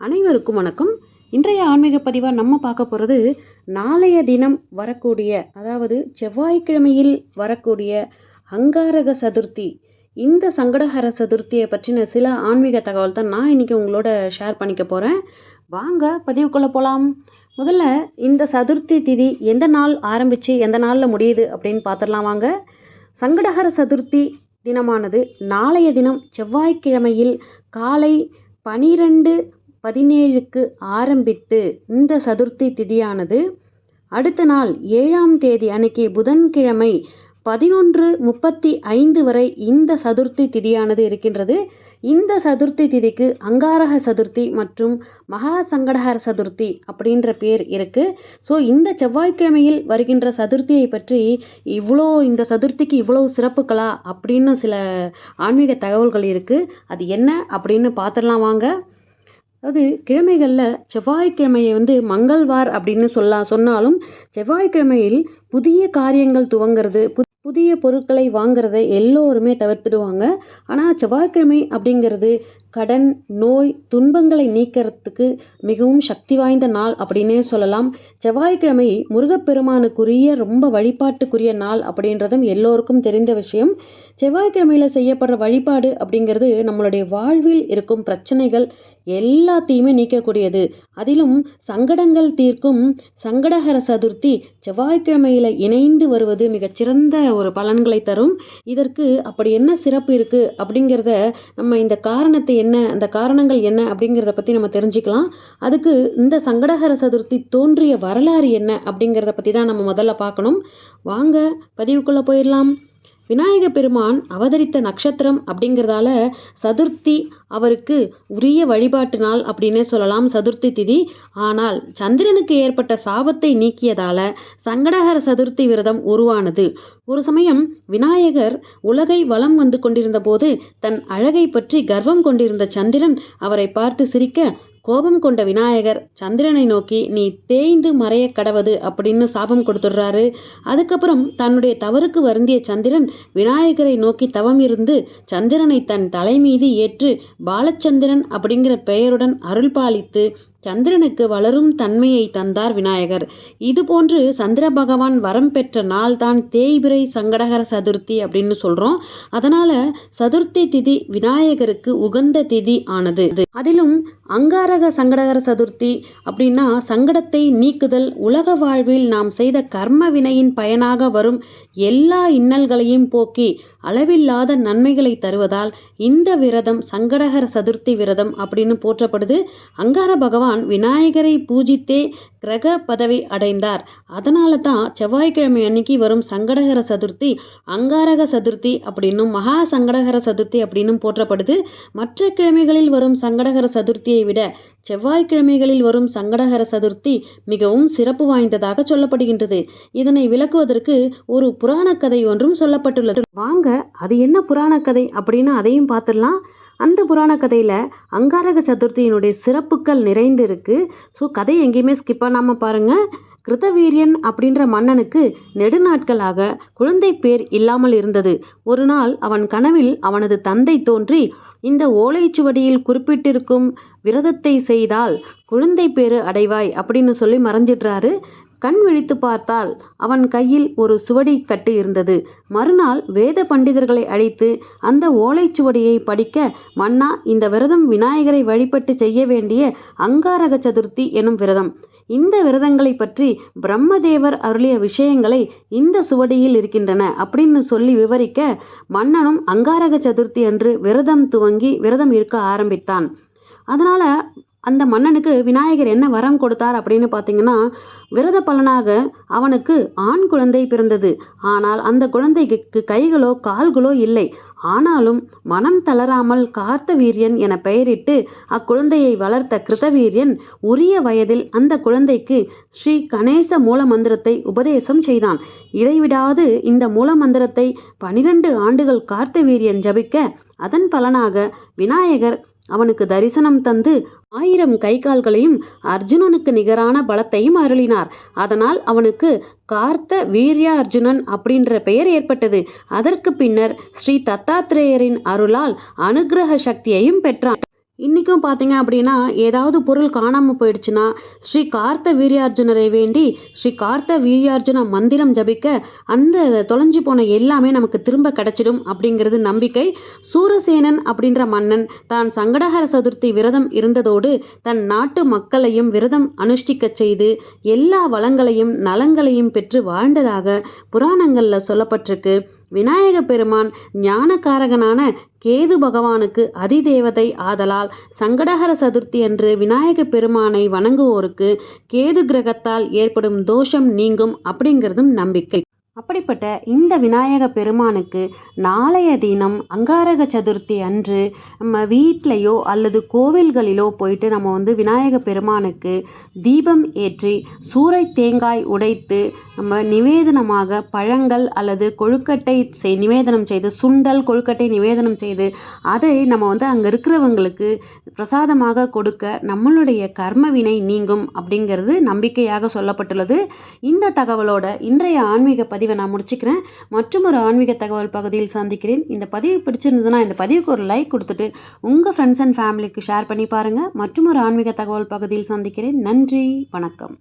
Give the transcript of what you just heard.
அனைவருக்கும் வணக்கம். இன்றைய ஆன்மீக பதிவாக நம்ம பார்க்க போகிறது நாளைய தினம் வரக்கூடிய, அதாவது செவ்வாய்க்கிழமையில் வரக்கூடிய அங்காரக சதுர்த்தி. இந்த சங்கடஹர சதுர்த்தியை பற்றின சில ஆன்மீக தகவல் தான் நான் இன்றைக்கி உங்களோட ஷேர் பண்ணிக்க போகிறேன். வாங்க பதிவுக்குள்ளே போகலாம். முதல்ல இந்த சதுர்த்தி திதி எந்த நாள் ஆரம்பித்து எந்த நாளில் முடியுது அப்படின்னு பார்த்துடலாம் வாங்க. சங்கடஹர சதுர்த்தி தினமானது நாளைய தினம் செவ்வாய்க்கிழமையில் காலை 12:17க்கு ஆரம்பித்து இந்த சதுர்த்தி திதியானது அடுத்த நாள் 7ஆம் தேதி அன்னைக்கு புதன்கிழமை 11:35 வரை இந்த சதுர்த்தி திதியானது இருக்கின்றது. இந்த சதுர்த்தி திதிக்கு அங்காரக சதுர்த்தி மற்றும் மகா சங்கடஹர சதுர்த்தி அப்படின்ற பேர் இருக்குது. ஸோ இந்த செவ்வாய்க்கிழமையில் வருகின்ற சதுர்த்தியை பற்றி இந்த சதுர்த்திக்கு இவ்வளோ சிறப்புகளா அப்படின்னு சில ஆன்மீக தகவல்கள் இருக்குது. அது என்ன அப்படின்னு பார்த்துடலாம் வாங்க. அதாவது கிழமைகளில் செவ்வாய்க்கிழமையை மங்கள்வார் அப்படின்னு சொன்னாலும் செவ்வாய்க்கிழமையில் புதிய காரியங்கள் துவங்கிறது, புதிய பொருட்களை வாங்கிறத எல்லோருமே தவிர்த்துடுவாங்க. ஆனால் செவ்வாய்க்கிழமை அப்படிங்கிறது கடன், நோய், துன்பங்களை நீக்கிறதுக்கு மிகவும் சக்தி வாய்ந்த நாள் அப்படின்னே சொல்லலாம். செவ்வாய்க்கிழமை முருகப்பெருமானுக்குரிய ரொம்ப வழிபாட்டுக்குரிய நாள் அப்படின்றதும் எல்லோருக்கும் தெரிந்த விஷயம். செவ்வாய்க்கிழமையில் செய்யப்படுற வழிபாடு அப்படிங்கிறது நம்மளுடைய வாழ்வில் இருக்கும் பிரச்சனைகள் எல்லாத்தையுமே நீக்கக்கூடியது. அதிலும் சங்கடங்கள் தீர்க்கும் சங்கடஹர சதுர்த்தி செவ்வாய்க்கிழமையில் இணைந்து வருவது மிகச்சிறந்த ஒரு பலன்களை தரும். இதற்கு அப்படி என்ன சிறப்பு இருக்குது அப்படிங்கிறத நம்ம இந்த காரணத்தை என்ன, அந்த காரணங்கள் என்ன அப்படிங்கிறத பற்றி நம்ம தெரிஞ்சுக்கலாம். அதுக்கு இந்த சங்கடஹர சதுர்த்தி தோன்றிய வரலாறு என்ன அப்படிங்கிறத பற்றி தான் நம்ம முதல்ல பார்க்கணும். வாங்க பதிவுக்குள்ளே போயிடலாம். விநாயக பெருமான் அவதரித்த நட்சத்திரம் அப்படிங்கிறதால சதுர்த்தி அவருக்கு உரிய வழிபாட்டு நாள் அப்படின்னே சொல்லலாம் சதுர்த்தி திதி. ஆனால் சந்திரனுக்கு ஏற்பட்ட சாபத்தை நீக்கியதால சங்கடஹர சதுர்த்தி விரதம் உருவானது. ஒரு சமயம் விநாயகர் உலகை வலம் வந்து கொண்டிருந்த போது தன் அழகை பற்றி கர்வம் கொண்டிருந்த சந்திரன் அவரை பார்த்து சிரிக்க, கோபம் கொண்ட விநாயகர் சந்திரனை நோக்கி நீ தேய்ந்து மறைய கடவது அப்படின்னு சாபம் கொடுத்துடுறாரு. அதுக்கப்புறம் தன்னுடைய தவறுக்கு வருந்திய சந்திரன் விநாயகரை நோக்கி தவம் இருந்து சந்திரனை தன் தலை மீது ஏற்று பாலச்சந்திரன் அப்படிங்கிற பெயருடன் அருள் பாலித்து சந்திரனுக்கு வளரும் தன்மையை தந்தார் விநாயகர். இதுபோன்று சந்திர பகவான் வரம் பெற்ற நாள் தான் தேய்பிறை சங்கடஹர சதுர்த்தி அப்படின்னு சொல்கிறோம். அதனால் சதுர்த்தி திதி விநாயகருக்கு உகந்த திதி ஆனது. அதிலும் அங்காரக சங்கடஹர சதுர்த்தி அப்படின்னா சங்கடத்தை நீக்குதல், உலக வாழ்வில் நாம் செய்த கர்ம வினையின் பயனாக வரும் எல்லா இன்னல்களையும் போக்கி அளவில்லாத நன்மைகளை தருவதால் இந்த விரதம் சங்கடஹர சதுர்த்தி விரதம் அப்படின்னு போற்றப்படுது. அங்கார பகவான் விநாயகரை பூஜித்தே கிரக பதவி அடைந்தார். அதனால தான் செவ்வாய்க்கிழமை அன்னைக்கு வரும் சங்கடஹர சதுர்த்தி அங்காரக சதுர்த்தி அப்படின்னும் மகா சங்கடஹர சதுர்த்தி அப்படின்னும் போற்றப்படுது. மற்ற கிழமைகளில் வரும் சங்கடஹர சதுர்த்தியை விட செவ்வாய்க்கிழமைகளில் வரும் சங்கடஹர சதுர்த்தி மிகவும் சிறப்பு வாய்ந்ததாக சொல்லப்படுகின்றது. இதனை விளக்குவதற்கு ஒரு புராண கதை ஒன்றும் சொல்லப்பட்டுள்ளது. வாங்க அது என்ன புராண கதை அப்படின்னு அதையும் பார்த்துடலாம். அந்த புராண கதையில் அங்காரக சதுர்த்தியினுடைய சிறப்புகள் நிறைந்து இருக்கு. ஸோ கதை எங்கேயுமே ஸ்கிப் பண்ணாமல் பாருங்கள். கிருதவீரியன் அப்படின்ற மன்னனுக்கு நெடுநாட்களாக குழந்தை பேர் இல்லாமல் இருந்தது. ஒரு நாள் அவன் கனவில் அவனது தந்தை தோன்றி, இந்த ஓலைச்சுவடியில் குறிப்பிட்டிருக்கும் விரதத்தை செய்தால் குழந்தை பேறு அடைவாய் அப்படின்னு சொல்லி மறைஞ்சிடுறாரு. கண் விழித்து பார்த்தால் அவன் கையில் ஒரு சுவடி கட்டு இருந்தது. மறுநாள் வேத பண்டிதர்களை அழைத்து அந்த ஓலைச்சுவடியை படிக்க, மன்னா, இந்த விரதம் விநாயகரை வழிபட்டு செய்ய வேண்டிய அங்காரக சதுர்த்தி எனும் விரதம். இந்த விரதங்களை பற்றி பிரம்மதேவர் அருளிய விஷயங்களை இந்த சுவடியில் இருக்கின்றன அப்படின்னு சொல்லி விவரிக்க, மன்னனும் அங்காரக சதுர்த்தி அன்று விரதம் துவங்கி விரதம் இருக்க ஆரம்பித்தான். அதனால் அந்த மன்னனுக்கு விநாயகர் என்ன வரம் கொடுத்தார் அப்படின்னு பார்த்தீங்கன்னா, விரத பலனாக அவனுக்கு ஆண் குழந்தை பிறந்தது. ஆனால் அந்த குழந்தைக்கு கைகளோ கால்களோ இல்லை. ஆனாலும் மனம் தளராமல் கார்த்தவீரியன் என பெயரிட்டு அக்குழந்தையை வளர்த்த கிருதவீரியன் உரிய வயதில் அந்த குழந்தைக்கு ஸ்ரீ கணேச மூலமந்திரத்தை உபதேசம் செய்தான். இடைவிடாது இந்த மூலமந்திரத்தை 12 ஆண்டுகள் கார்த்தவீரியன் ஜபிக்க, அதன் பலனாக விநாயகர் அவனுக்கு தரிசனம் தந்து 1000 கை கால்களையும் அர்ஜுனனுக்கு நிகரான பலத்தையும் அருளினார். அதனால் அவனுக்கு கார்த்த வீர்யார்ஜுனன் அப்படின்ற பெயர் ஏற்பட்டது. அதற்கு பின்னர் ஸ்ரீ தத்தாத்ரேயரின் அருளால் அனுக்கிரக சக்தியையும் பெற்றான். இன்றைக்கும் பார்த்தீங்க அப்படின்னா ஏதாவது பொருள் காணாமல் போயிடுச்சுன்னா ஸ்ரீ கார்த்த வீரியார்ஜுனரை வேண்டி ஸ்ரீ கார்த்த வீரியார்ஜுன மந்திரம் ஜபிக்க அந்த தொலைஞ்சு போன எல்லாமே நமக்கு திரும்ப கிடைச்சிடும் அப்படிங்கிறது நம்பிக்கை. சூரசேனன் அப்படின்ற மன்னன் தான் சங்கடஹர சதுர்த்தி விரதம் இருந்ததோடு தன் நாட்டு மக்களையும் விரதம் அனுஷ்டிக்க செய்து எல்லா வளங்களையும் நலங்களையும் பெற்று வாழ்ந்ததாக புராணங்களில் சொல்லப்பட்டிருக்கு. விநாயக பெருமான் ஞானகாரகனான கேது பகவானுக்கு அதிதேவதை ஆதலால் சங்கடஹர சதுர்த்தி அன்று விநாயக பெருமானை வணங்குவோருக்கு கேது கிரகத்தால் ஏற்படும் தோஷம் நீங்கும் அப்படிங்கிறதும் நம்பிக்கை. அப்படிப்பட்ட இந்த விநாயக பெருமானுக்கு நாளைய தினம் அங்காரக சதுர்த்தி அன்று நம்ம வீட்டிலையோ அல்லது கோவில்களிலோ போயிட்டு நம்ம விநாயக பெருமானுக்கு தீபம் ஏற்றி சூறை தேங்காய் உடைத்து நம்ம நிவேதனமாக பழங்கள் அல்லது கொழுக்கட்டை நிவேதனம் செய்து சுண்டல் கொழுக்கட்டை நிவேதனம் செய்து அதை நம்ம அங்கே இருக்கிறவங்களுக்கு பிரசாதமாக கொடுக்க நம்மளுடைய கர்மவினை நீங்கும் அப்படிங்கிறது நம்பிக்கையாக சொல்லப்பட்டுள்ளது. இந்த தகவலோட இன்றைய ஆன்மீக பதிவை நான் முடிச்சுக்கிறேன். மற்றும் ஒரு ஆன்மீக தகவல் பகுதியில் சந்திக்கிறேன். இந்த பதிவு பிடிச்சிருந்ததுன்னா இந்த பதிவுக்கு ஒரு லைக் கொடுத்துட்டு உங்கள் ஃப்ரெண்ட்ஸ் அண்ட் ஃபேமிலிக்கு ஷேர் பண்ணி பாருங்கள். மற்றும் ஒரு ஆன்மீக தகவல் பகுதியில் சந்திக்கிறேன். நன்றி, வணக்கம்.